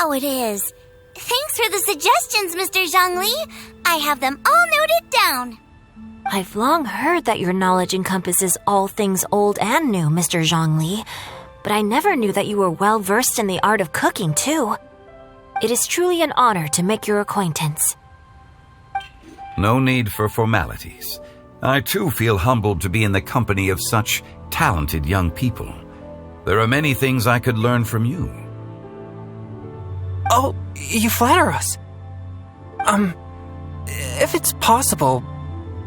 how it is. Thanks for the suggestions, Mr. Zhongli. I have them all noted down. I've long heard that your knowledge encompasses all things old and new, Mr. Zhongli, but I never knew that you were well-versed in the art of cooking, too. It is truly an honor to make your acquaintance. No need for formalities. I too feel humbled to be in the company of such talented young people. There are many things I could learn from you. Oh, you flatter us. If it's possible,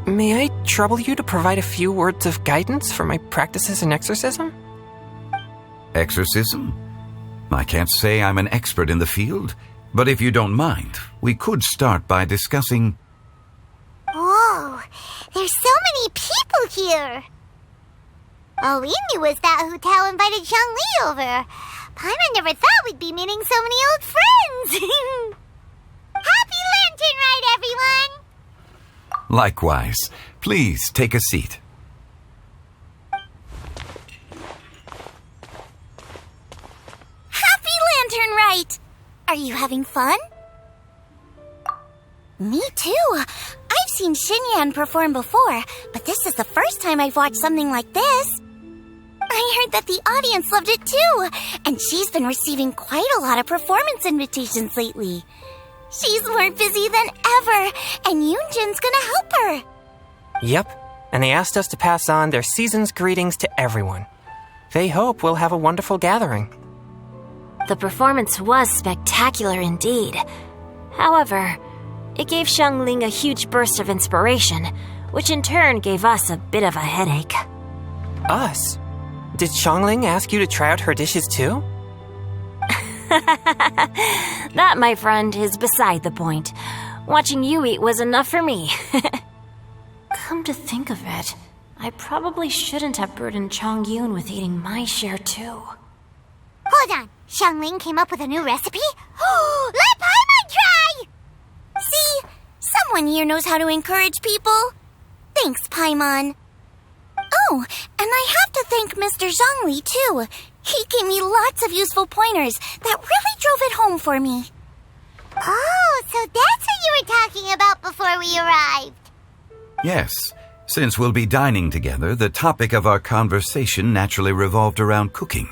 may I trouble you to provide a few words of guidance for my practices in exorcism? Exorcism? I can't say I'm an expert in the field, but if you don't mind, we could start by discussing... Whoa, there's so many people here. All we knew was that Hu Tao invited Zhongli over. Paimon never thought we'd be meeting so many old friends. Happy Lantern Ride, everyone! Likewise. Please take a seat. Happy Lantern Ride! Are you having fun? Me too. I've seen Xinyan perform before, but this is the first time I've watched something like this. I heard that the audience loved it too, and she's been receiving quite a lot of performance invitations lately. She's more busy than ever, and Yoonjin's gonna help her. Yep, and they asked us to pass on their season's greetings to everyone. They hope we'll have a wonderful gathering. The performance was spectacular indeed. However, it gave Xiangling a huge burst of inspiration, which in turn gave us a bit of a headache. Us? Did Xiangling ask you to try out her dishes too? That, my friend, is beside the point. Watching you eat was enough for me. Come to think of it, I probably shouldn't have burdened Chongyun with eating my share too. Hold on, Xiangling came up with a new recipe? Let Paimon try! See, someone here knows how to encourage people. Thanks, Paimon. Oh, and I have to thank Mr. Zhongli, too. He gave me lots of useful pointers that really drove it home for me. Oh, so that's what you were talking about before we arrived. Yes. Since we'll be dining together, the topic of our conversation naturally revolved around cooking.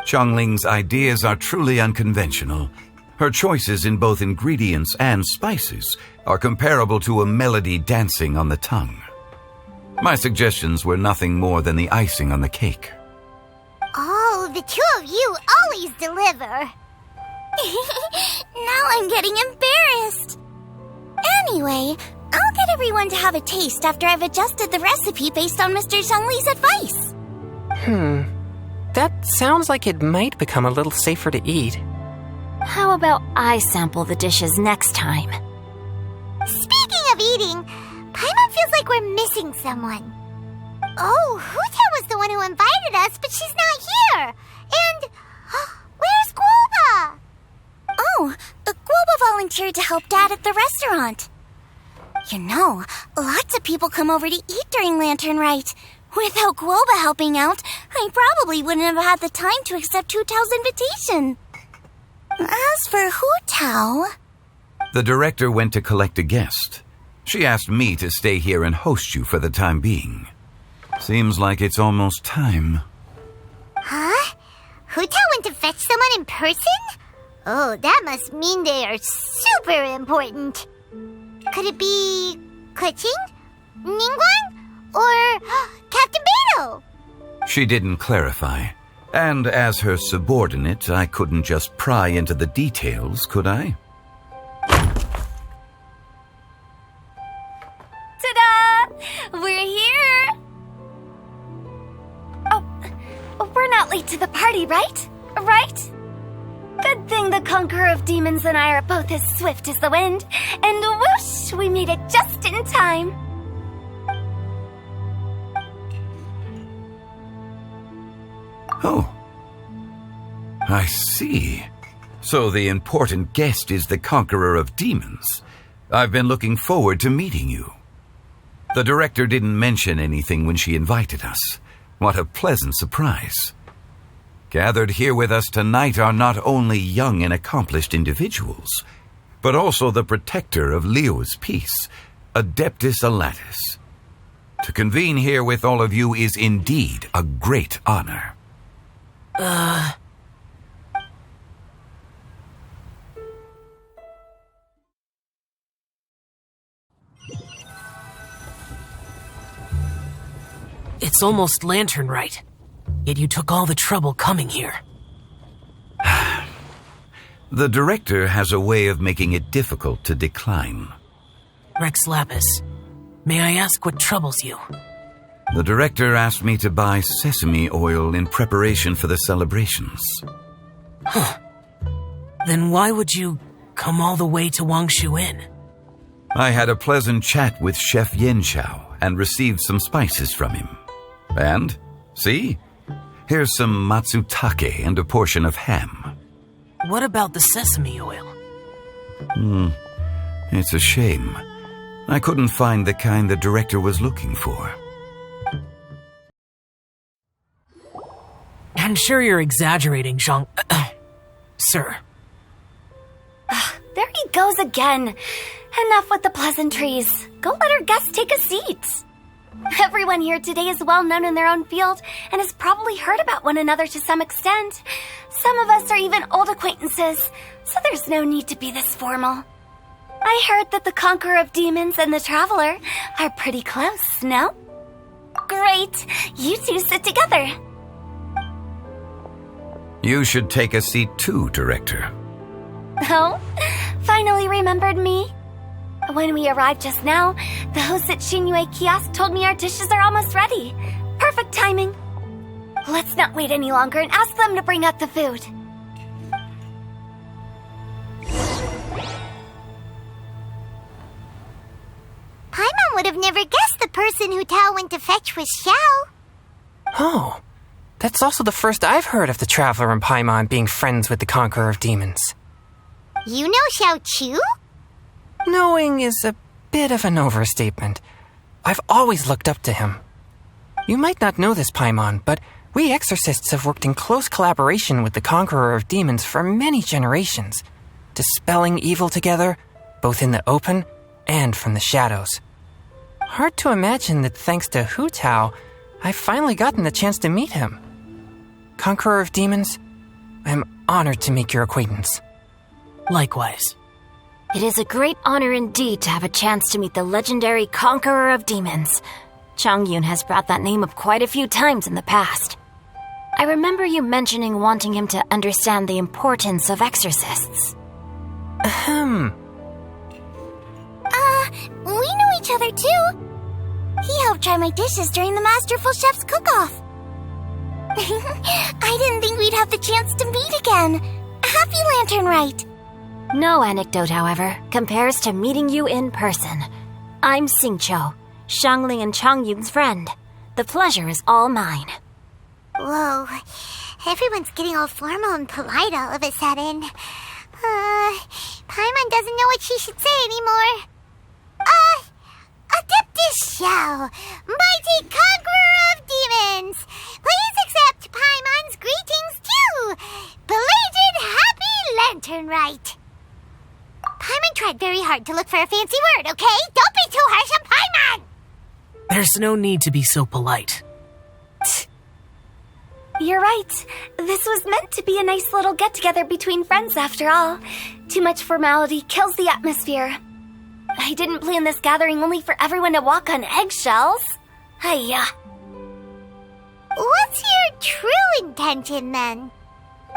Xiangling's ideas are truly unconventional. Her choices in both ingredients and spices are comparable to a melody dancing on the tongue. My suggestions were nothing more than the icing on the cake. Oh, the two of you always deliver. Now I'm getting embarrassed. Anyway, I'll get everyone to have a taste after I've adjusted the recipe based on Mr. Zhongli's advice. That sounds like it might become a little safer to eat. How about I sample the dishes next time? Speaking of eating, Paimon feels like we're missing someone. Oh, Hu-Tao was the one who invited us, but she's not here. And where's Guoba? Oh, Guoba volunteered to help Dad at the restaurant. You know, lots of people come over to eat during Lantern Rite. Without Guoba helping out, I probably wouldn't have had the time to accept Hu-Tao's invitation. As for Hu-Tao... The director went to collect a guest. She asked me to stay here and host you for the time being. Seems like it's almost time. Huh? Hu-Tao went to fetch someone in person? Oh, that must mean they are super important. Could it be Kuching? Ningguang? Or Captain Beto? She didn't clarify. And as her subordinate, I couldn't just pry into the details, could I? Ta-da! We're here! Oh, we're not late to the party, right? Right? Good thing the Conqueror of Demons and I are both as swift as the wind. And whoosh, we made it just in time. Oh. I see. So the important guest is the Conqueror of Demons. I've been looking forward to meeting you. The director didn't mention anything when she invited us. What a pleasant surprise. Gathered here with us tonight are not only young and accomplished individuals, but also the protector of Leo's peace, Adeptus Alatus. To convene here with all of you is indeed a great honor. It's almost lantern right. Yet you took all the trouble coming here. The director has a way of making it difficult to decline. Rex Lapis, may I ask what troubles you? The director asked me to buy sesame oil in preparation for the celebrations. Then why would you come all the way to Wangshu Inn? I had a pleasant chat with Chef Yenchao and received some spices from him. And, see? Here's some matsutake and a portion of ham. What about the sesame oil? It's a shame. I couldn't find the kind the director was looking for. I'm sure you're exaggerating, Zhang... Sir. There he goes again. Enough with the pleasantries. Go let our guests take a seat. Everyone here today is well known in their own field and has probably heard about one another to some extent. Some of us are even old acquaintances, so there's no need to be this formal. I heard that the Conqueror of Demons and the Traveler are pretty close, no? Great! You two sit together. You should take a seat too, Director. Oh? Finally remembered me? When we arrived just now, the host at Shinyue Kiosk told me our dishes are almost ready. Perfect timing. Let's not wait any longer and ask them to bring out the food. Paimon would have never guessed the person who Tao went to fetch was Xiao. Oh, that's also the first I've heard of the Traveler and Paimon being friends with the Conqueror of Demons. You know Xiao Chu? Knowing is a bit of an overstatement. I've always looked up to him. You might not know this, Paimon, but we exorcists have worked in close collaboration with the Conqueror of Demons for many generations, dispelling evil together, both in the open and from the shadows. Hard to imagine that thanks to Hu Tao, I've finally gotten the chance to meet him. Conqueror of Demons, I'm honored to make your acquaintance. Likewise. It is a great honor indeed to have a chance to meet the legendary Conqueror of Demons. Changyun has brought that name up quite a few times in the past. I remember you mentioning wanting him to understand the importance of exorcists. We know each other too. He helped try my dishes during the Masterful Chef's cook-off. I didn't think we'd have the chance to meet again. Happy Lantern Rite. No anecdote, however, compares to meeting you in person. I'm Xingqiu, Shangling and Changyun's friend. The pleasure is all mine. Whoa, everyone's getting all formal and polite all of a sudden. Paimon doesn't know what she should say anymore. Adeptus Xiao, mighty Conqueror of Demons, please accept Paimon's greetings too. Belated Happy Lantern Rite. Paimon tried very hard to look for a fancy word, okay? Don't be too harsh on Paimon! There's no need to be so polite. You're right. This was meant to be a nice little get-together between friends after all. Too much formality kills the atmosphere. I didn't plan this gathering only for everyone to walk on eggshells. Hiya. What's your true intention then?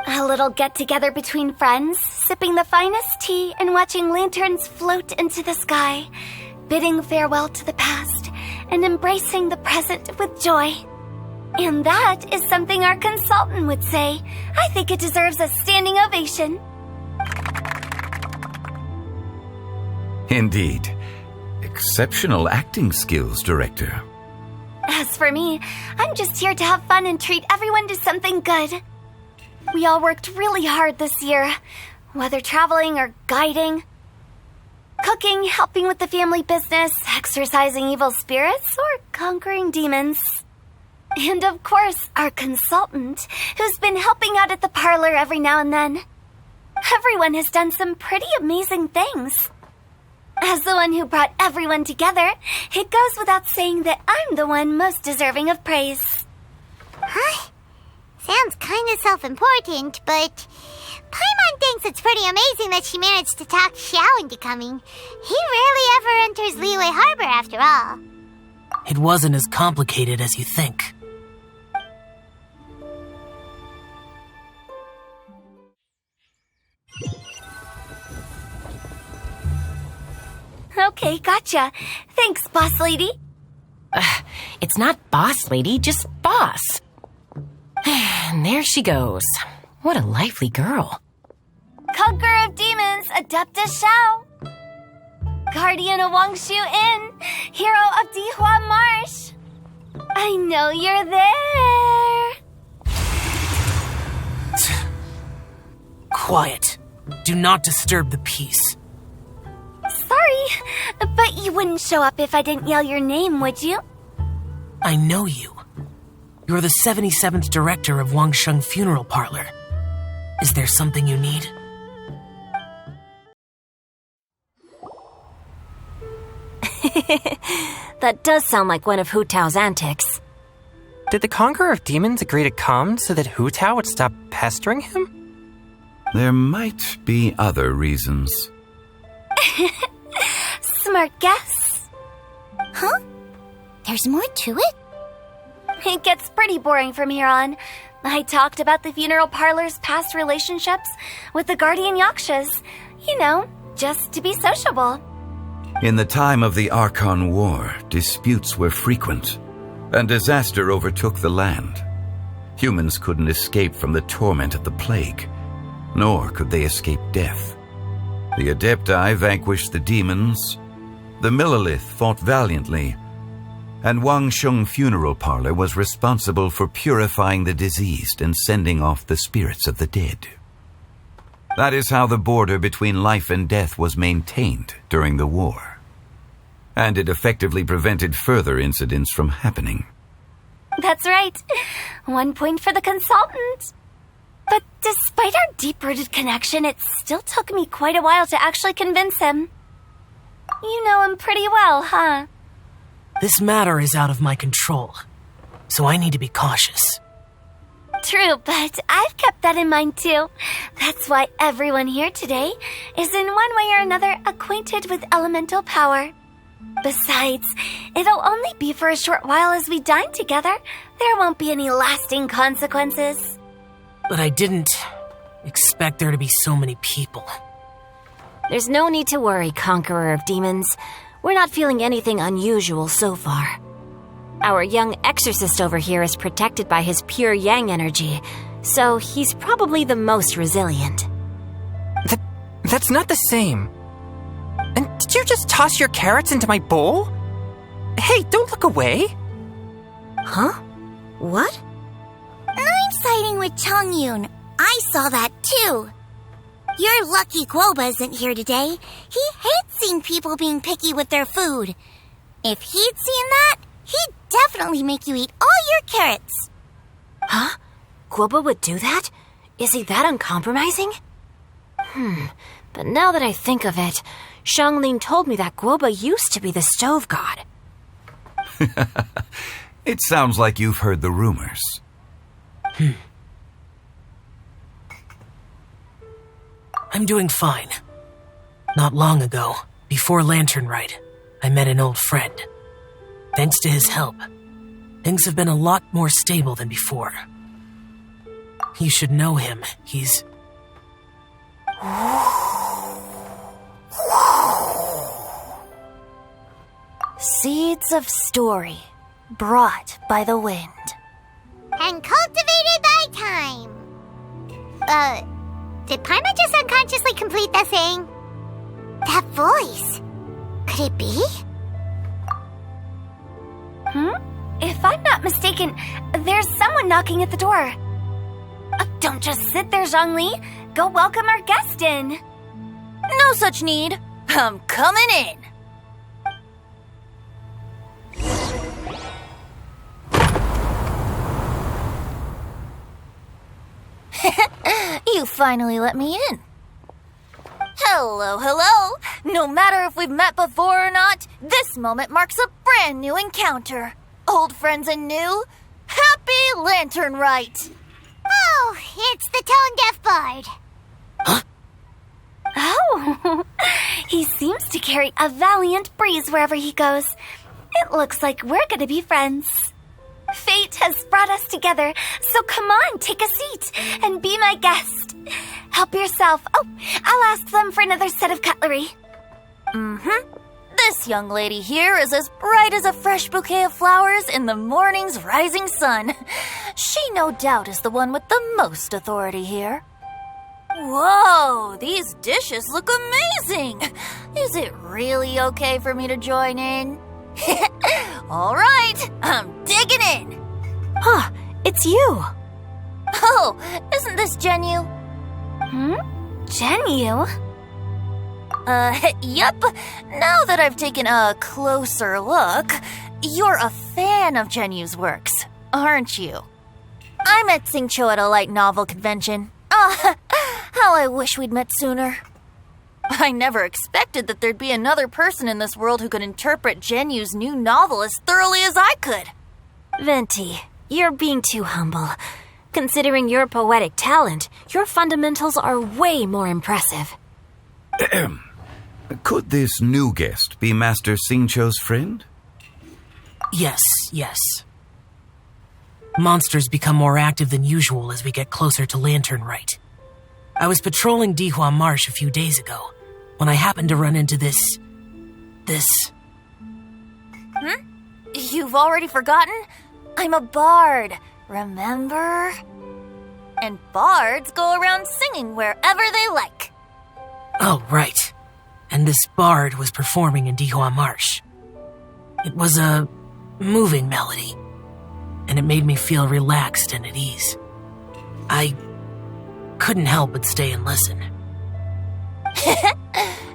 A little get-together between friends, sipping the finest tea and watching lanterns float into the sky, bidding farewell to the past and embracing the present with joy. And that is something our consultant would say. I think it deserves a standing ovation. Indeed. Exceptional acting skills, Director. As for me, I'm just here to have fun and treat everyone to something good. We all worked really hard this year, whether traveling or guiding, cooking, helping with the family business, exorcising evil spirits, or conquering demons. And of course, our consultant, who's been helping out at the parlor every now and then. Everyone has done some pretty amazing things. As the one who brought everyone together, it goes without saying that I'm the one most deserving of praise. Huh? Sounds kind of self-important, but Paimon thinks it's pretty amazing that she managed to talk Xiao into coming. He rarely ever enters Liyue Harbor after all. It wasn't as complicated as you think. Okay, gotcha. Thanks, boss lady. It's not boss lady, just boss. And there she goes. What a lively girl. Conqueror of demons, Adepta Xiao. Guardian of Wangshu Inn, hero of Dihua Marsh. I know you're there. Quiet. Do not disturb the peace. Sorry, but you wouldn't show up if I didn't yell your name, would you? I know you. You're the 77th director of Wangsheng Funeral Parlor. Is there something you need? That does sound like one of Hu Tao's antics. Did the Conqueror of Demons agree to come so that Hu Tao would stop pestering him? There might be other reasons. Smart guess. Huh? There's more to it? It gets pretty boring from here on. I talked about the funeral parlor's past relationships with the guardian yakshas. You know, just to be sociable. In the time of the Archon War, disputes were frequent, and disaster overtook the land. Humans couldn't escape from the torment of the plague, nor could they escape death. The Adepti vanquished the demons, the Millelith fought valiantly, and Wangsheng Funeral Parlor was responsible for purifying the diseased and sending off the spirits of the dead. That is how the border between life and death was maintained during the war. And it effectively prevented further incidents from happening. That's right. 1 point for the consultant. But despite our deep-rooted connection, it still took me quite a while to actually convince him. You know him pretty well, huh? This matter is out of my control, so I need to be cautious. True, but I've kept that in mind too. That's why everyone here today is in one way or another acquainted with elemental power. Besides, it'll only be for a short while as we dine together. There won't be any lasting consequences. But I didn't expect there to be so many people. There's no need to worry, Conqueror of Demons. We're not feeling anything unusual so far. Our young exorcist over here is protected by his pure yang energy, so he's probably the most resilient. That's not the same. And did you just toss your carrots into my bowl? Hey, don't look away. Huh? What? I'm siding with Chongyun. I saw that too. You're lucky Guoba isn't here today. He hates seeing people being picky with their food. If he'd seen that, he'd definitely make you eat all your carrots. Huh? Guoba would do that? Is he that uncompromising? But now that I think of it, Xianglin told me that Guoba used to be the stove god. It sounds like you've heard the rumors. I'm doing fine. Not long ago, before Lantern Rite, I met an old friend. Thanks to his help, things have been a lot more stable than before. You should know him. He's... Seeds of story, brought by the wind. And cultivated by time. Did Paimon just unconsciously complete that saying? That voice. Could it be? If I'm not mistaken, there's someone knocking at the door. Don't just sit there, Zhongli. Go welcome our guest in. No such need. I'm coming in. You finally let me in. Hello, hello. No matter if we've met before or not, this moment marks a brand new encounter. Old friends and new, happy lantern rite. Oh, it's the tone-deaf bard. Oh, he seems to carry a valiant breeze wherever he goes. It looks like we're gonna be friends. Fate has brought us together, so come on, take a seat and be my guest. Help yourself. Oh, I'll ask them for another set of cutlery. This young lady here is as bright as a fresh bouquet of flowers in the morning's rising sun. She no doubt is the one with the most authority here. Whoa, these dishes look amazing. Is it really okay for me to join in? All right, I'm digging in. Huh, it's you. Oh, isn't this Genu? Genu? Yup. Now that I've taken a closer look, you're a fan of Genu's works, aren't you? I met Xingqiu at a light novel convention. How I wish we'd met sooner. I never expected that there'd be another person in this world who could interpret Genu's new novel as thoroughly as I could. Venti, you're being too humble. Considering your poetic talent, your fundamentals are way more impressive. Could this new guest be Master Xingqiu's friend? Yes. Monsters become more active than usual as we get closer to Lantern Rite. I was patrolling Dihua Marsh a few days ago when I happened to run into this... You've already forgotten? I'm a bard, remember? And bards go around singing wherever they like. Oh, right. And this bard was performing in Dihua Marsh. It was a moving melody, and it made me feel relaxed and at ease. I couldn't help but stay and listen.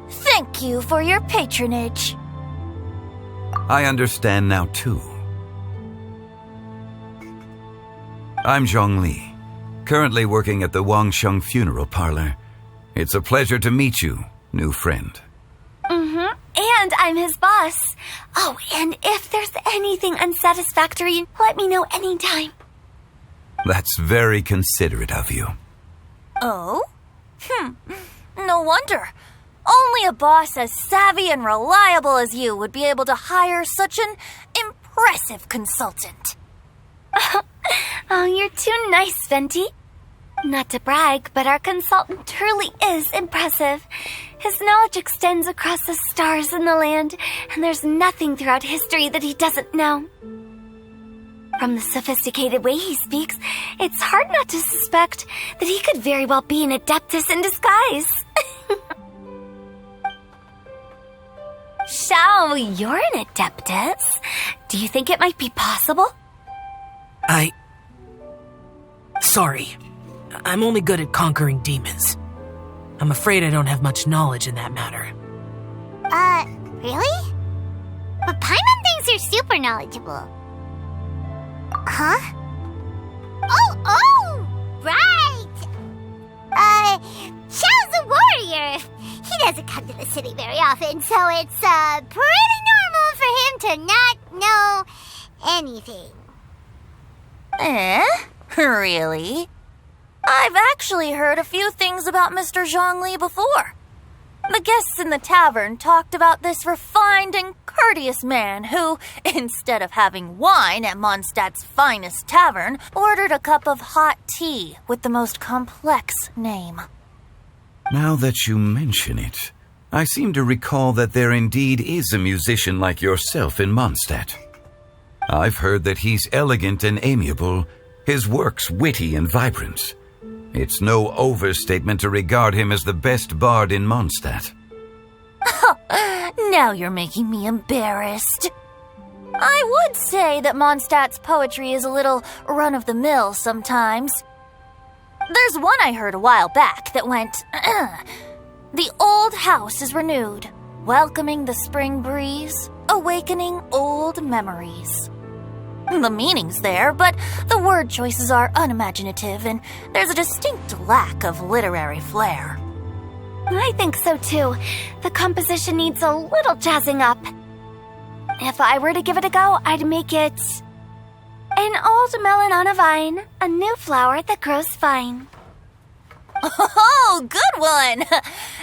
Thank you for your patronage. I understand now, too. I'm Zhongli, currently working at the Wangsheng Funeral Parlor. It's a pleasure to meet you, new friend. And I'm his boss. Oh, and if there's anything unsatisfactory, let me know anytime. That's very considerate of you. Oh? No wonder. Only a boss as savvy and reliable as you would be able to hire such an impressive consultant. Oh, you're too nice, Venti. Not to brag, but our consultant truly is impressive. His knowledge extends across the stars and the land, and there's nothing throughout history that he doesn't know. From the sophisticated way he speaks, it's hard not to suspect that he could very well be an adeptus in disguise. Shao, you're an adeptus. Do you think it might be possible? Sorry. I'm only good at conquering demons. I'm afraid I don't have much knowledge in that matter. Really? But Paimon thinks you're super knowledgeable. Huh? Oh, right! Xiao's a warrior. He doesn't come to the city very often, so it's, pretty normal for him to not know anything. Really? I've actually heard a few things about Mr. Zhongli before. The guests in the tavern talked about this refined and courteous man who, instead of having wine at Mondstadt's finest tavern, ordered a cup of hot tea with the most complex name. Now that you mention it, I seem to recall that there indeed is a musician like yourself in Mondstadt. I've heard that he's elegant and amiable, his works witty and vibrant. It's no overstatement to regard him as the best bard in Mondstadt. Now you're making me embarrassed. I would say that Mondstadt's poetry is a little run-of-the-mill sometimes. There's one I heard a while back that went, "The old house is renewed, welcoming the spring breeze, awakening old memories." The meaning's there, but the word choices are unimaginative, and there's a distinct lack of literary flair. I think so too. The composition needs a little jazzing up. If I were to give it a go, I'd make it an old melon on a vine, a new flower that grows fine. Oh, good one!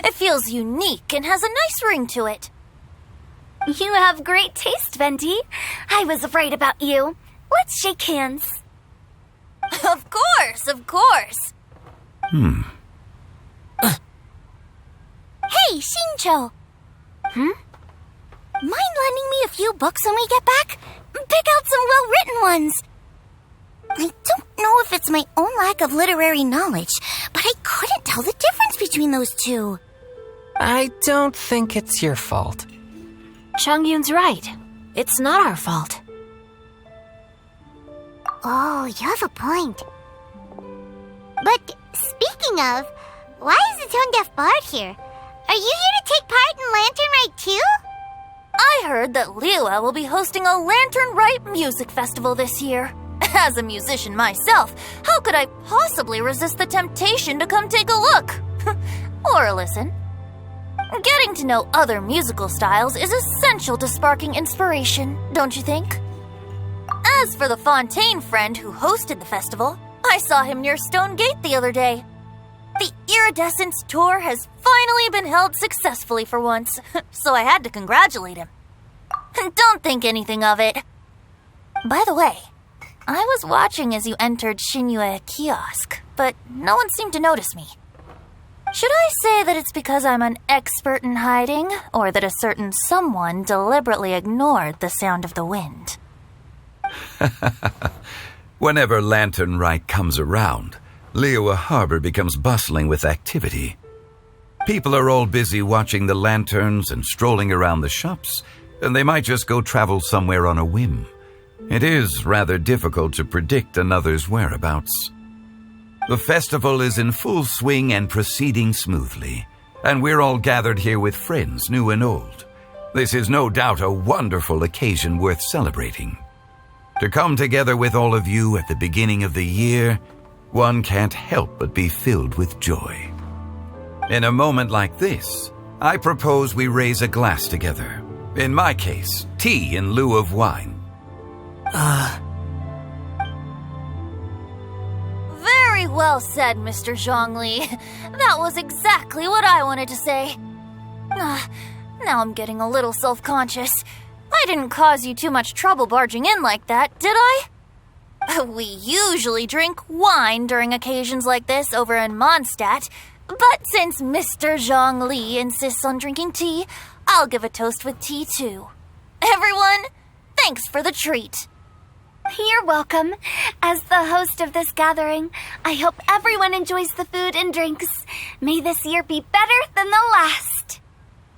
It feels unique and has a nice ring to it. You have great taste, Venti. I was right about you. Let's shake hands. Of course, of course. Hey, Shincho. Mind lending me a few books when we get back? Pick out some well-written ones. I don't know if it's my own lack of literary knowledge, but I couldn't tell the difference between those two. I don't think it's your fault. Chongyun's right. It's not our fault. Oh, you have a point. But speaking of, why is the tone-deaf bard here? Are you here to take part in Lantern Rite too? I heard that Liua will be hosting a Lantern Rite music festival this year. As a musician myself, how could I possibly resist the temptation to come take a look? Or listen. Getting to know other musical styles is essential to sparking inspiration, don't you think? As for the Fontaine friend who hosted the festival, I saw him near Stone Gate the other day. The Iridescence tour has finally been held successfully for once, so I had to congratulate him. Don't think anything of it. By the way, I was watching as you entered Shinyue Kiosk, but no one seemed to notice me. Should I say that it's because I'm an expert in hiding, or that a certain someone deliberately ignored the sound of the wind? Whenever Lantern Rite comes around, Liua Harbor becomes bustling with activity. People are all busy watching the lanterns and strolling around the shops, and they might just go travel somewhere on a whim. It is rather difficult to predict another's whereabouts. The festival is in full swing and proceeding smoothly, and we're all gathered here with friends, new and old. This is no doubt a wonderful occasion worth celebrating. To come together with all of you at the beginning of the year, one can't help but be filled with joy. In a moment like this, I propose we raise a glass together. In my case, tea in lieu of wine. Very well said, Mr. Zhongli. That was exactly what I wanted to say. Now I'm getting a little self-conscious. I didn't cause you too much trouble barging in like that, did I? We usually drink wine during occasions like this over in Mondstadt, but since Mr. Zhongli insists on drinking tea, I'll give a toast with tea too. Everyone, thanks for the treat. You're welcome. As the host of this gathering, I hope everyone enjoys the food and drinks. May this year be better than the last.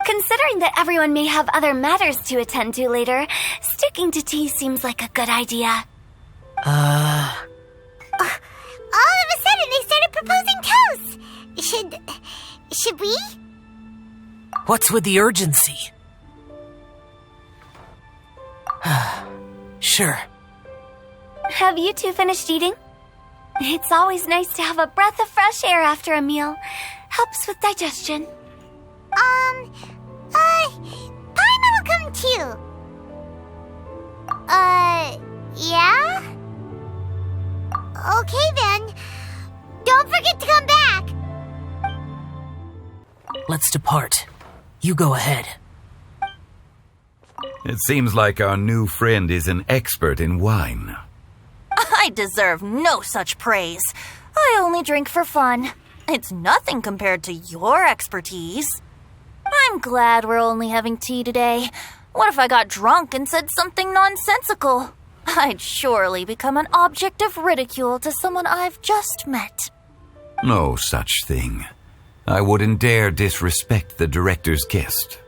Considering that everyone may have other matters to attend to later, sticking to tea seems like a good idea. Uh, All of a sudden, they started proposing toasts. Should we? What's with the urgency? Sure. Have you two finished eating? It's always nice to have a breath of fresh air after a meal. Helps with digestion. Paimon will come too. Yeah? Okay then. Don't forget to come back. Let's depart. You go ahead. It seems like our new friend is an expert in wine. I deserve no such praise. I only drink for fun. It's nothing compared to your expertise. I'm glad we're only having tea today. What if I got drunk and said something nonsensical? I'd surely become an object of ridicule to someone I've just met. No such thing. I wouldn't dare disrespect the director's guest.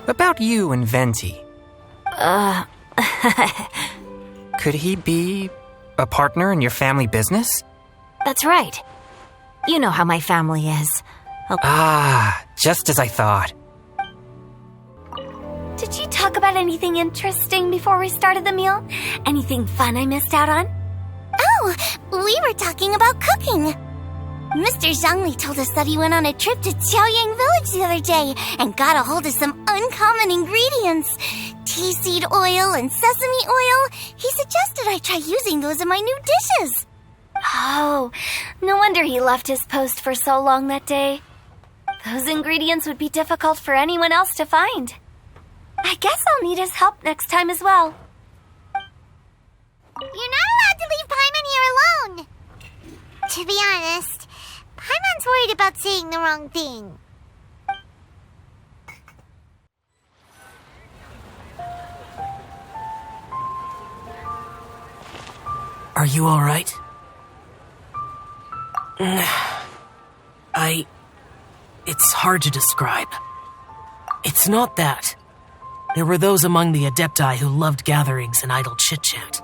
About you and Venti. Could he be a partner in your family business? That's right. You know how my family is. Just as I thought. Did you talk about anything interesting before we started the meal? Anything fun I missed out on? Oh, we were talking about cooking. Mr. Zhongli told us that he went on a trip to Qiaoyang Village the other day and got a hold of some uncommon ingredients. Tea seed oil and sesame oil. He suggested I try using those in my new dishes. Oh, no wonder he left his post for so long that day. Those ingredients would be difficult for anyone else to find. I guess I'll need his help next time as well. You're not allowed to leave Paimon here alone. To be honest, Paimon's worried about saying the wrong thing. Are you all right? It's hard to describe. It's not that. There were those among the Adepti who loved gatherings and idle chit-chat.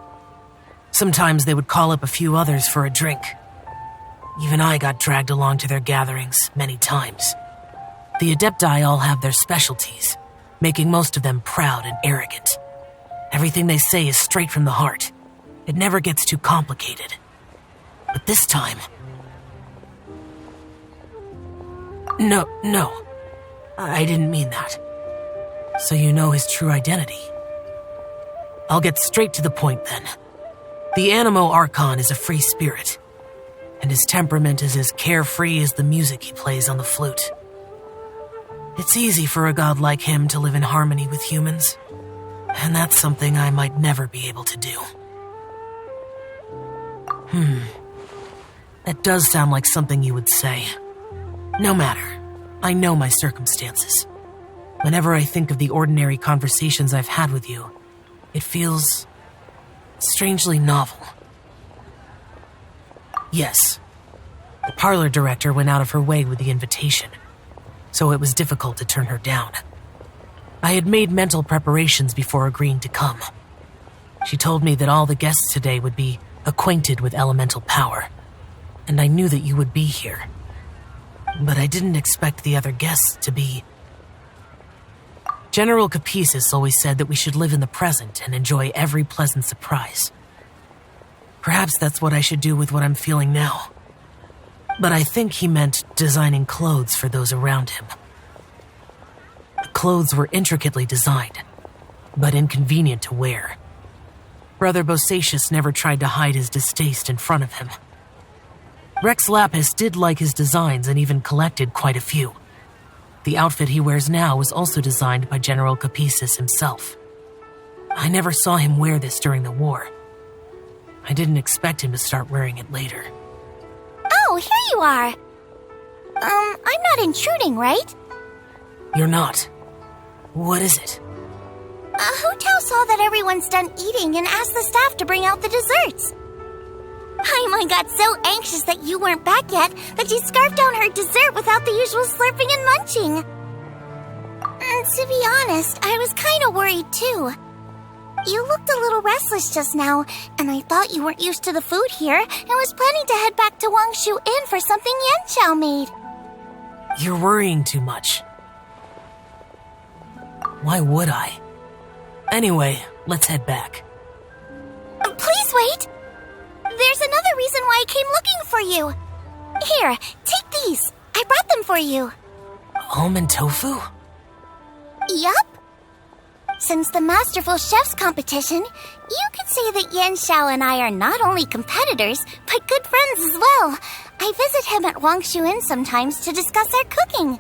Sometimes they would call up a few others for a drink. Even I got dragged along to their gatherings many times. The Adepti all have their specialties, making most of them proud and arrogant. Everything they say is straight from the heart. It never gets too complicated. But this time... No. I didn't mean that. So you know his true identity. I'll get straight to the point then. The Animo Archon is a free spirit, and his temperament is as carefree as the music he plays on the flute. It's easy for a god like him to live in harmony with humans, and that's something I might never be able to do. That does sound like something you would say. No matter. I know my circumstances. Whenever I think of the ordinary conversations I've had with you, it feels strangely novel. Yes, the parlor director went out of her way with the invitation, so it was difficult to turn her down. I had made mental preparations before agreeing to come. She told me that all the guests today would be acquainted with elemental power, and I knew that you would be here. But I didn't expect the other guests to be... General Capisis always said that we should live in the present and enjoy every pleasant surprise. Perhaps that's what I should do with what I'm feeling now. But I think he meant designing clothes for those around him. The clothes were intricately designed, but inconvenient to wear. Brother Bosacius never tried to hide his distaste in front of him. Rex Lapis did like his designs and even collected quite a few. The outfit he wears now was also designed by General Capisis himself. I never saw him wear this during the war. I didn't expect him to start wearing it later. Oh, here you are. I'm not intruding, right? You're not. What is it? Hu Tao saw that everyone's done eating and asked the staff to bring out the desserts. Paimon got so anxious that you weren't back yet that she scarfed down her dessert without the usual slurping and munching. To be honest, I was kind of worried too. You looked a little restless just now, and I thought you weren't used to the food here and was planning to head back to Wangshu Inn for something Yanxiao made. You're worrying too much. Why would I? Anyway, let's head back. Please wait! There's another reason why I came looking for you. Here, take these. I brought them for you. Almond tofu? Yup. Since the Masterful Chef's competition, you could say that Yanxiao and I are not only competitors, but good friends as well. I visit him at Wangshu Inn sometimes to discuss our cooking.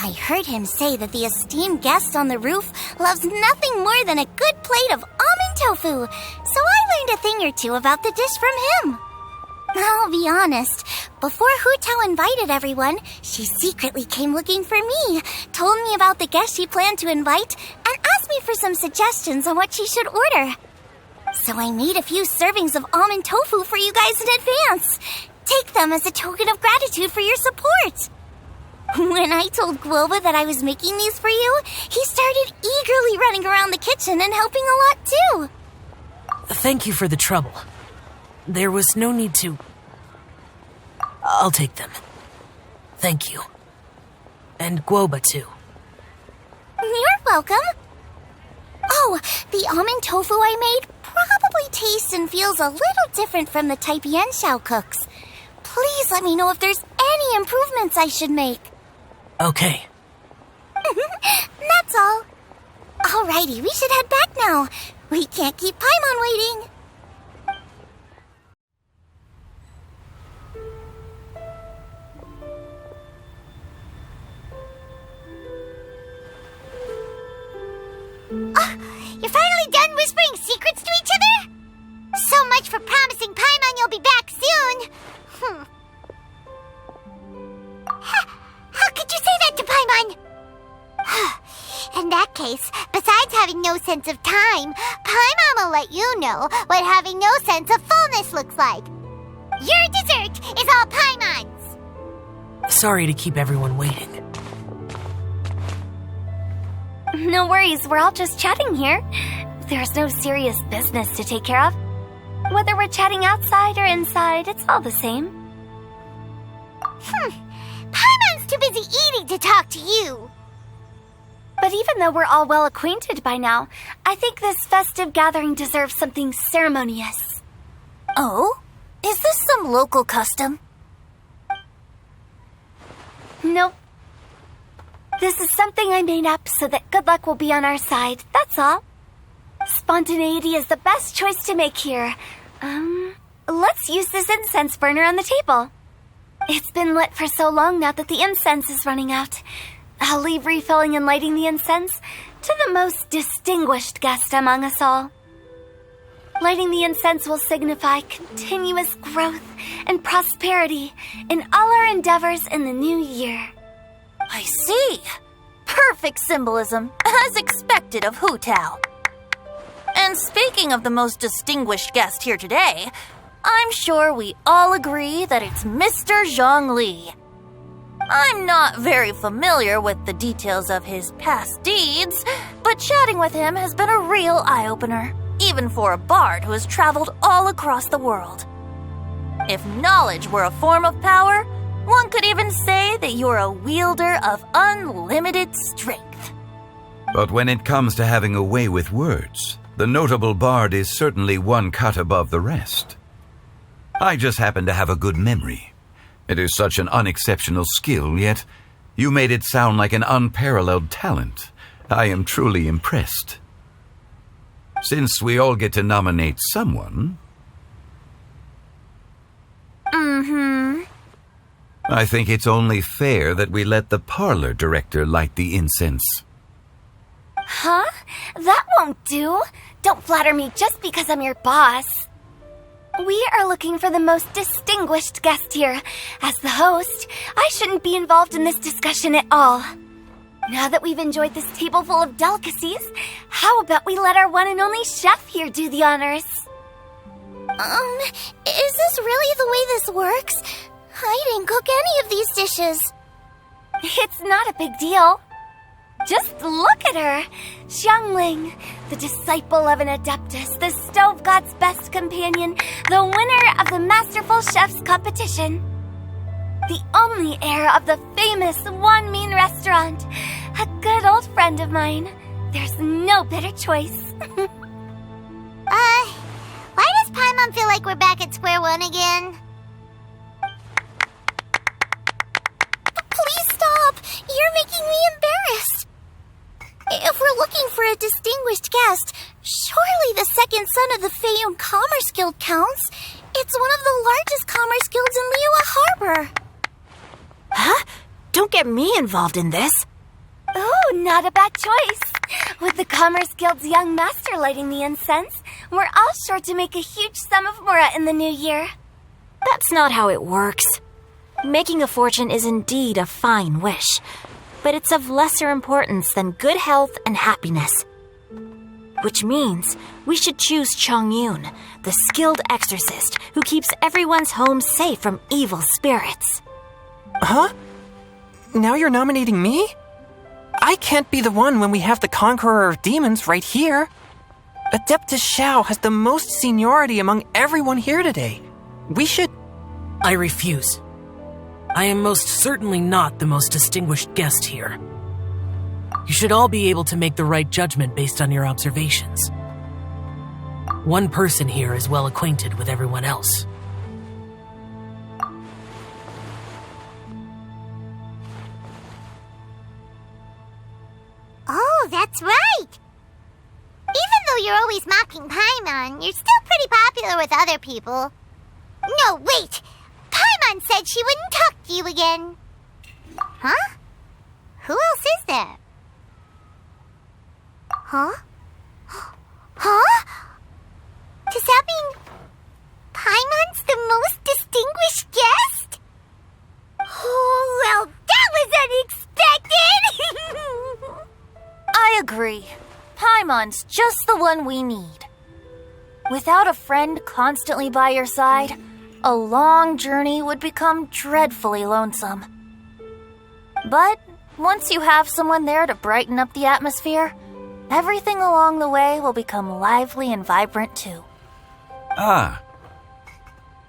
I heard him say that the esteemed guest on the roof loves nothing more than a good plate of almond tofu, so I learned a thing or two about the dish from him. I'll be honest, before Hu Tao invited everyone, she secretly came looking for me, told me about the guests she planned to invite, and asked me for some suggestions on what she should order. So I made a few servings of almond tofu for you guys in advance. Take them as a token of gratitude for your support. When I told Guoba that I was making these for you, he started eagerly running around the kitchen and helping a lot too. Thank you for the trouble. There was no need to... I'll take them. Thank you. And Guoba too. You're welcome. The almond tofu I made probably tastes and feels a little different from the type Yen Xiao cooks. Please let me know if there's any improvements I should make. Okay. That's all. Alrighty, we should head back now. We can't keep Paimon waiting. You're finally done whispering secrets to each other? So much for promising Paimon you'll be back soon. How could you say that to Paimon? In that case, besides having no sense of time, Paimon will let you know what having no sense of fullness looks like. Your dessert is all Paimon's. Sorry to keep everyone waiting. No worries, we're all just chatting here. There's no serious business to take care of. Whether we're chatting outside or inside, it's all the same. Paimon's too busy eating to talk to you. But even though we're all well acquainted by now, I think this festive gathering deserves something ceremonious. Oh? Is this some local custom? Nope. This is something I made up so that good luck will be on our side, that's all. Spontaneity is the best choice to make here. Let's use this incense burner on the table. It's been lit for so long now that the incense is running out. I'll leave refilling and lighting the incense to the most distinguished guest among us all. Lighting the incense will signify continuous growth and prosperity in all our endeavors in the new year. I see. Perfect symbolism, as expected of Hu Tao. And speaking of the most distinguished guest here today, I'm sure we all agree that it's Mr. Zhongli. I'm not very familiar with the details of his past deeds, but chatting with him has been a real eye-opener, even for a bard who has traveled all across the world. If knowledge were a form of power, one could even say that you're a wielder of unlimited strength. But when it comes to having a way with words, the notable bard is certainly one cut above the rest. I just happen to have a good memory. It is such an unexceptional skill, yet you made it sound like an unparalleled talent. I am truly impressed. Since we all get to nominate someone... I think it's only fair that we let the parlor director light the incense. Huh? That won't do. Don't flatter me just because I'm your boss. We are looking for the most distinguished guest here. As the host, I shouldn't be involved in this discussion at all. Now that we've enjoyed this table full of delicacies, how about we let our one and only chef here do the honors? Is this really the way this works? I didn't cook any of these dishes. It's not a big deal. Just look at her. Xiangling, the disciple of an adeptus, the stove god's best companion, the winner of the Masterful Chef's competition. The only heir of the famous One Mean restaurant. A good old friend of mine. There's no better choice. Why does Paimon feel like we're back at square one again? Please stop! You're making me embarrassed. If we're looking for a distinguished guest, surely the second son of the Feiyun Commerce Guild counts. It's one of the largest commerce guilds in Liyue Harbor. Huh? Don't get me involved in this. Oh, not a bad choice. With the Commerce Guild's young master lighting the incense, we're all sure to make a huge sum of mora in the new year. That's not how it works. Making a fortune is indeed a fine wish, but it's of lesser importance than good health and happiness. Which means we should choose Chongyun, the skilled exorcist who keeps everyone's home safe from evil spirits. Huh? Now you're nominating me? I can't be the one when we have the conqueror of demons right here. Adeptus Xiao has the most seniority among everyone here today. We should... I refuse. I am most certainly not the most distinguished guest here. You should all be able to make the right judgment based on your observations. One person here is well acquainted with everyone else. Oh, that's right! Even though you're always mocking Paimon, you're still pretty popular with other people. No, wait! Paimon said she wouldn't talk to you again. Huh? Who else is there? Huh? Huh? Does that mean Paimon's the most distinguished guest? Oh, well, that was unexpected! I agree. Paimon's just the one we need. Without a friend constantly by your side, a long journey would become dreadfully lonesome. But once you have someone there to brighten up the atmosphere, everything along the way will become lively and vibrant too. Ah.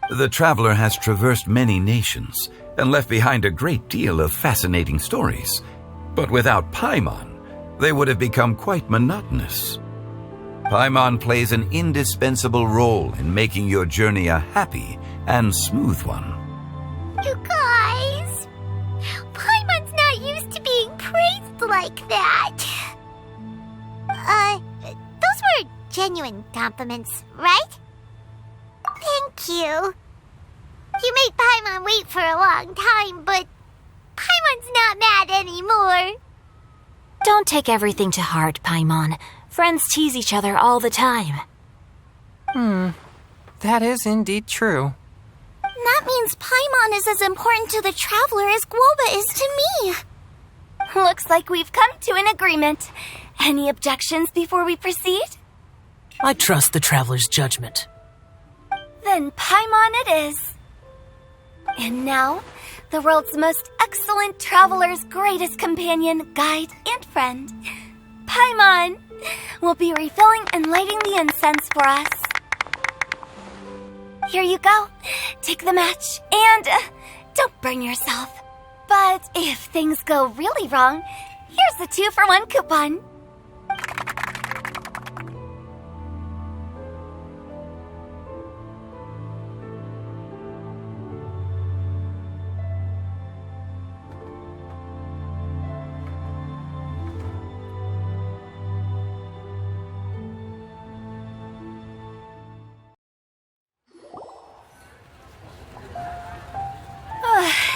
The traveler has traversed many nations and left behind a great deal of fascinating stories. But without Paimon, they would have become quite monotonous. Paimon plays an indispensable role in making your journey a happy and smooth one. You guys, Paimon's not used to being praised like that. Those were genuine compliments, right? Thank you. You made Paimon wait for a long time, but Paimon's not mad anymore. Don't take everything to heart, Paimon. Friends tease each other all the time. That is indeed true. That means Paimon is as important to the traveler as Guoba is to me. Looks like we've come to an agreement. Any objections before we proceed? I trust the traveler's judgment. Then Paimon it is. And now, the world's most excellent traveler's greatest companion, guide, and friend, Paimon, will be refilling and lighting the incense for us. Here you go. Take the match and don't burn yourself. But if things go really wrong, here's the 2-for-1 coupon.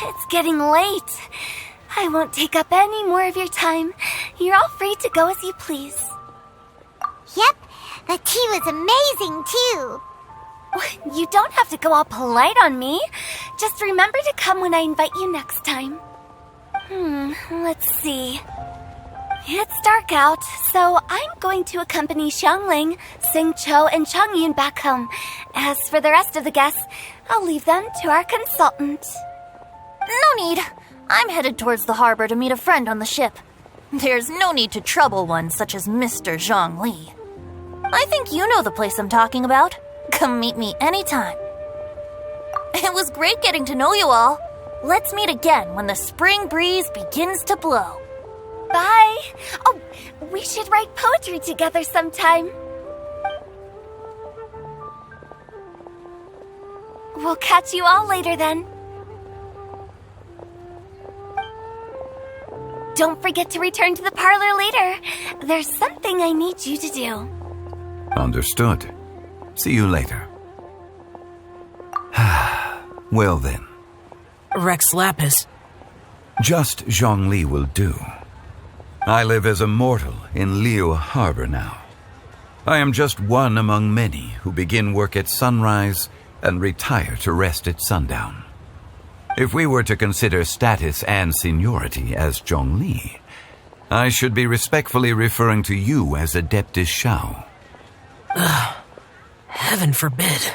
It's getting late. I won't take up any more of your time. You're all free to go as you please. Yep, the tea was amazing too. You don't have to go all polite on me. Just remember to come when I invite you next time. Let's see. It's dark out, so I'm going to accompany Xiangling, Xingqiu, and Changyun back home. As for the rest of the guests, I'll leave them to our consultant. No need. I'm headed towards the harbor to meet a friend on the ship. There's no need to trouble one such as Mr. Zhongli. I think you know the place I'm talking about. Come meet me anytime. It was great getting to know you all. Let's meet again when the spring breeze begins to blow. Bye. Oh, we should write poetry together sometime. We'll catch you all later then. Don't forget to return to the parlor later. There's something I need you to do. Understood. See you later. Well then. Rex Lapis. Just Zhongli will do. I live as a mortal in Liu Harbor now. I am just one among many who begin work at sunrise and retire to rest at sundown. If we were to consider status and seniority as Zhongli, I should be respectfully referring to you as Adeptus Shao. Heaven forbid.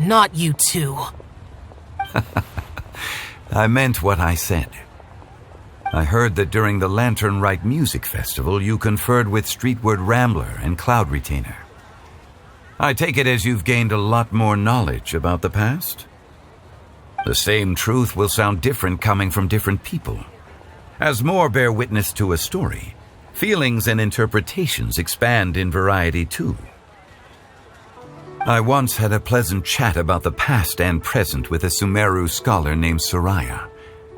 Not you too. I meant what I said. I heard that during the Lantern Rite Music Festival you conferred with Streetward Rambler and Cloud Retainer. I take it as you've gained a lot more knowledge about the past? The same truth will sound different coming from different people. As more bear witness to a story, feelings and interpretations expand in variety too. I once had a pleasant chat about the past and present with a Sumeru scholar named Soraya,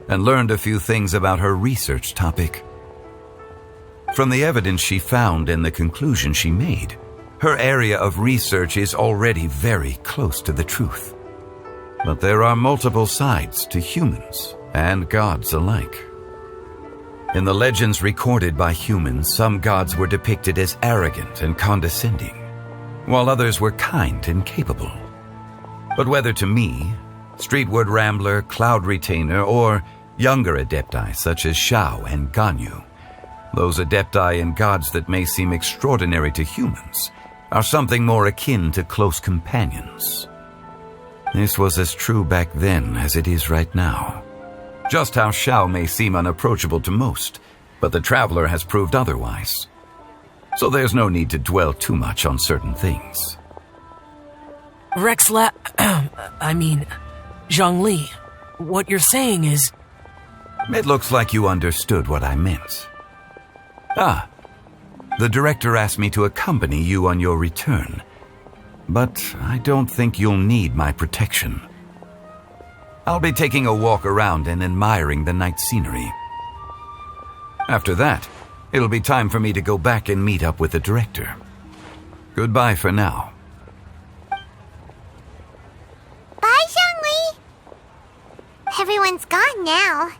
and learned a few things about her research topic. From the evidence she found and the conclusion she made, her area of research is already very close to the truth. But there are multiple sides to humans and gods alike. In the legends recorded by humans, some gods were depicted as arrogant and condescending, while others were kind and capable. But whether to me, Streetwood Rambler, Cloud Retainer, or younger adepti such as Shao and Ganyu, those adepti and gods that may seem extraordinary to humans are something more akin to close companions. This was as true back then as it is right now. Just how Shao may seem unapproachable to most, but the traveler has proved otherwise. So there's no need to dwell too much on certain things. Zhongli, what you're saying is... It looks like you understood what I meant. The director asked me to accompany you on your return, but I don't think you'll need my protection. I'll be taking a walk around and admiring the night scenery. After that, it'll be time for me to go back and meet up with the director. Goodbye for now. Bye, Zhongli. Everyone's gone now.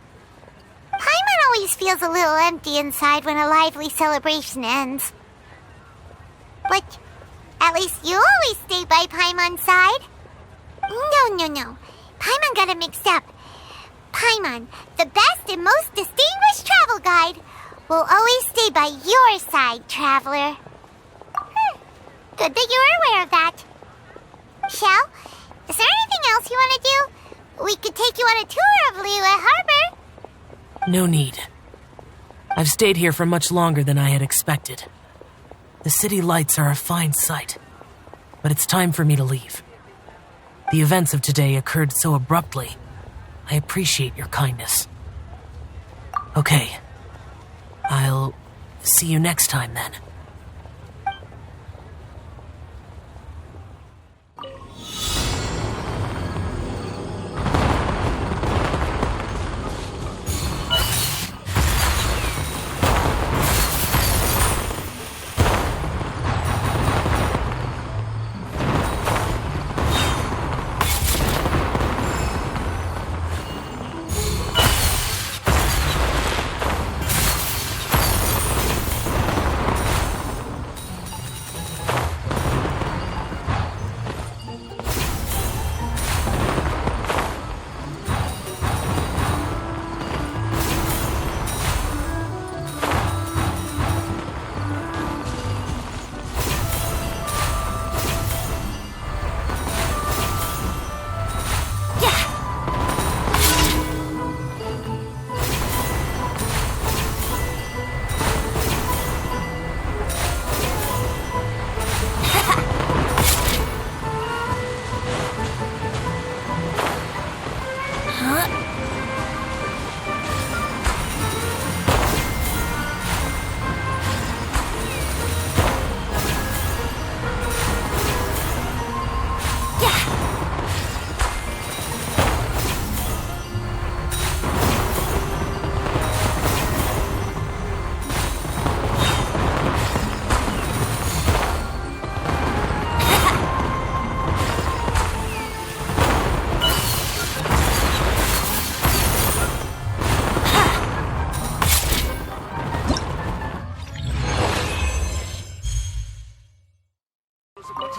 Paimon always feels a little empty inside when a lively celebration ends. But at least you always stay by Paimon's side. No. Paimon got it mixed up. Paimon, the best and most distinguished travel guide, will always stay by your side, traveler. Good that you're aware of that. Shell, is there anything else you want to do? We could take you on a tour of Liyue Harbor. No need. I've stayed here for much longer than I had expected. The city lights are a fine sight, but it's time for me to leave. The events of today occurred so abruptly. I appreciate your kindness. Okay. I'll see you next time then.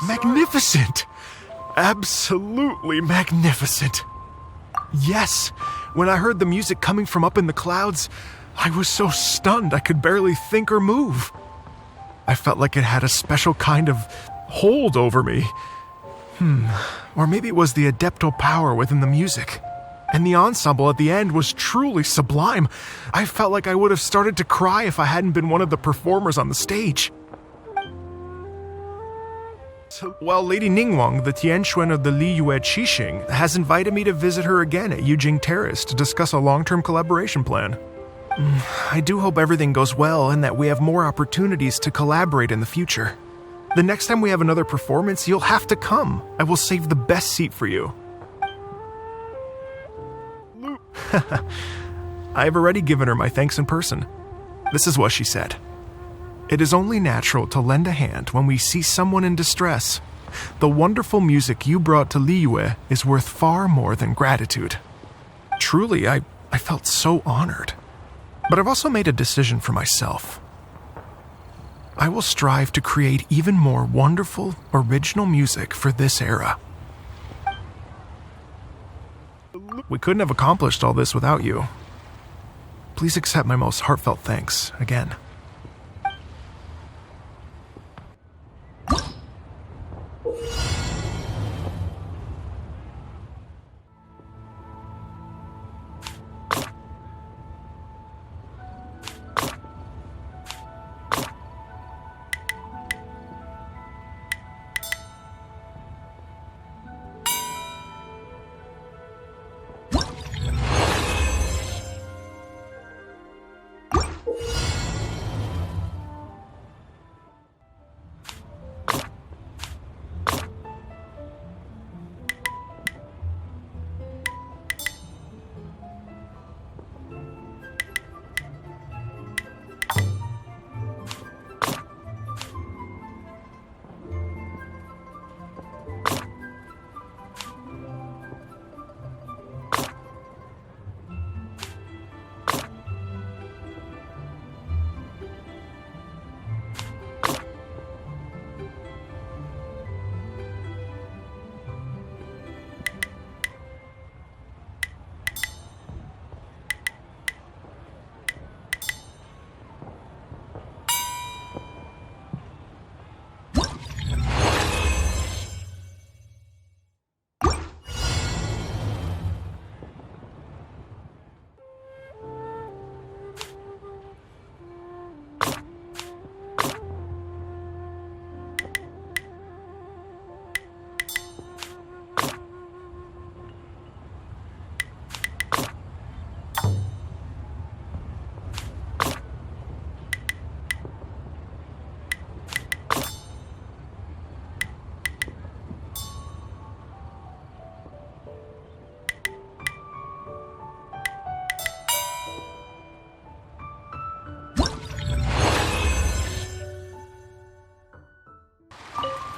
Magnificent! Absolutely magnificent! Yes, when I heard the music coming from up in the clouds, I was so stunned I could barely think or move. I felt like it had a special kind of hold over me. Or maybe it was the adeptal power within the music. And the ensemble at the end was truly sublime. I felt like I would have started to cry if I hadn't been one of the performers on the stage. Well, Lady Ningguang, the Tianxuan of the Liyue Qixing, has invited me to visit her again at Yujing Terrace to discuss a long-term collaboration plan. I do hope everything goes well and that we have more opportunities to collaborate in the future. The next time we have another performance, you'll have to come. I will save the best seat for you. I've already given her my thanks in person. This is what she said. It is only natural to lend a hand when we see someone in distress. The wonderful music you brought to Liyue is worth far more than gratitude. Truly, I felt so honored. But I've also made a decision for myself. I will strive to create even more wonderful, original music for this era. We couldn't have accomplished all this without you. Please accept my most heartfelt thanks again.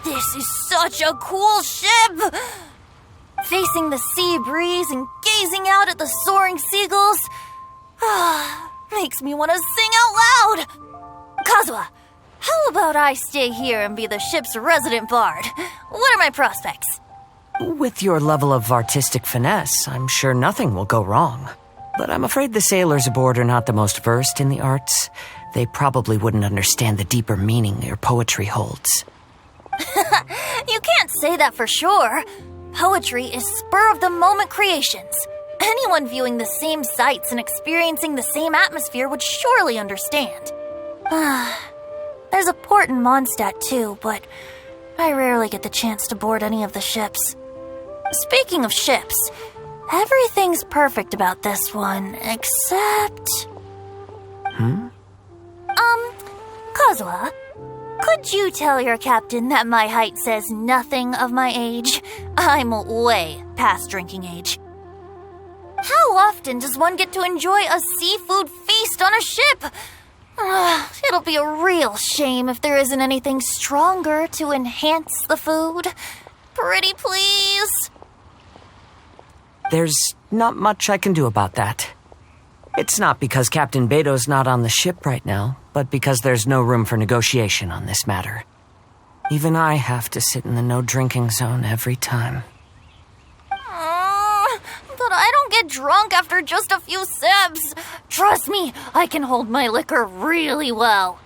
This is such a cool ship! Facing the sea breeze and gazing out at the soaring seagulls makes me want to sing out loud! Kazuha, how about I stay here and be the ship's resident bard? What are my prospects? With your level of artistic finesse, I'm sure nothing will go wrong. But I'm afraid the sailors aboard are not the most versed in the arts. They probably wouldn't understand the deeper meaning your poetry holds. You can't say that for sure. Poetry is spur-of-the-moment creations. Anyone viewing the same sights and experiencing the same atmosphere would surely understand. There's a port in Mondstadt too, but I rarely get the chance to board any of the ships. Speaking of ships, everything's perfect about this one, except... Kazuha, could you tell your captain that my height says nothing of my age? I'm way past drinking age. How often does one get to enjoy a seafood feast on a ship? It'll be a real shame if there isn't anything stronger to enhance the food. Pretty please? There's not much I can do about that. It's not because Captain Beto's not on the ship right now, but because there's no room for negotiation on this matter. Even I have to sit in the no-drinking zone every time. But I don't get drunk after just a few sips. Trust me, I can hold my liquor really well.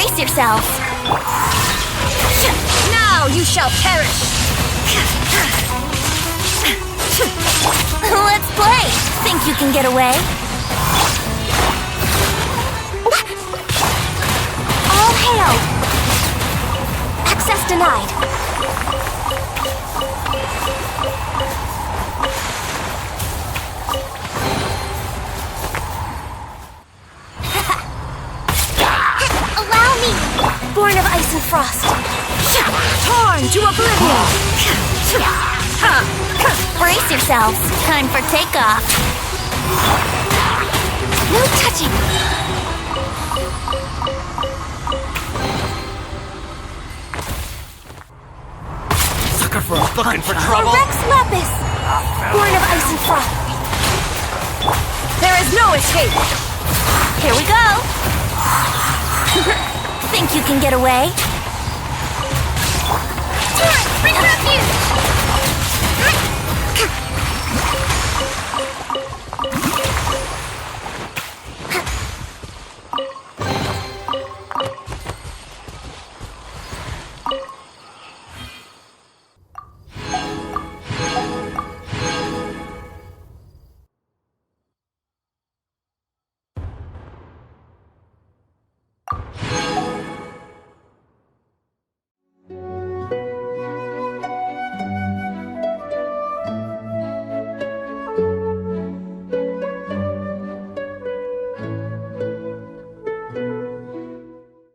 Brace yourselves. Now you shall perish! Let's play. Think you can get away? All hail! Access denied. Allow me! Born of ice and frost. Torn to oblivion! Brace yourselves. Time for takeoff. No touching. Looking for trouble? Rex Lapis! Born of ice and frost. There is no escape! Here we go. Think you can get away? Torrent, bring refuge!